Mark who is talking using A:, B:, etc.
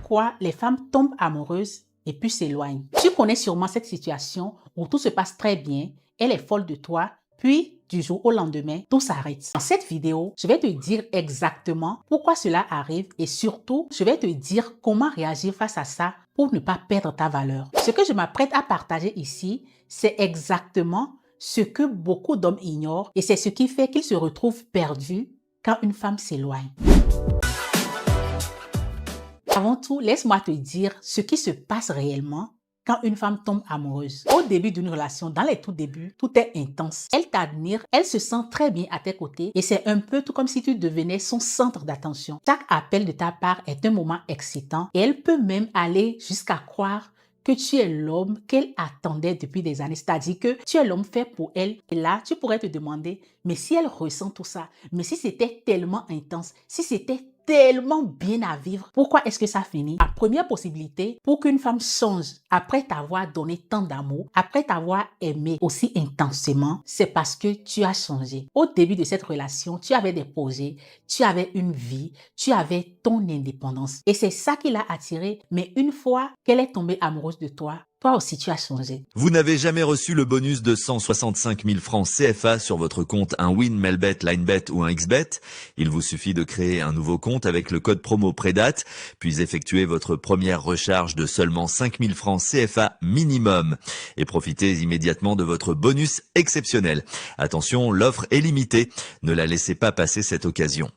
A: pourquoi les femmes tombent amoureuses et puis s'éloignent. Tu connais sûrement cette situation où tout se passe très bien, elle est folle de toi, puis du jour au lendemain, tout s'arrête. Dans cette vidéo, je vais te dire exactement pourquoi cela arrive et surtout, je vais te dire comment réagir face à ça pour ne pas perdre ta valeur. Ce que je m'apprête à partager ici, c'est exactement ce que beaucoup d'hommes ignorent et c'est ce qui fait qu'ils se retrouvent perdus quand une femme s'éloigne. Avant tout, laisse-moi te dire ce qui se passe réellement quand une femme tombe amoureuse. Au début d'une relation, dans les tout débuts, tout est intense. Elle t'admire, elle se sent très bien à tes côtés et c'est un peu tout comme si tu devenais son centre d'attention. Chaque appel de ta part est un moment excitant et elle peut même aller jusqu'à croire que tu es l'homme qu'elle attendait depuis des années. C'est-à-dire que tu es l'homme fait pour elle. Et là, tu pourrais te demander, mais si elle ressent tout ça, mais si c'était tellement intense, si c'était tellement bien à vivre, pourquoi est-ce que ça finit? La première possibilité pour qu'une femme change après t'avoir donné tant d'amour, après t'avoir aimé aussi intensément, c'est parce que tu as changé. Au début de cette relation, tu avais des projets, tu avais une vie, tu avais ton indépendance. Et c'est ça qui l'a attirée. Mais une fois qu'elle est tombée amoureuse de toi, toi aussi tu as changé.
B: Vous n'avez jamais reçu le bonus de 165 000 francs CFA sur votre compte un Win, Melbet, Linebet ou un XBet? Il vous suffit de créer un nouveau compte avec le code promo PREDATE, puis effectuer votre première recharge de seulement 5 000 francs CFA minimum. Et profitez immédiatement de votre bonus exceptionnel. Attention, l'offre est limitée. Ne la laissez pas passer cette occasion.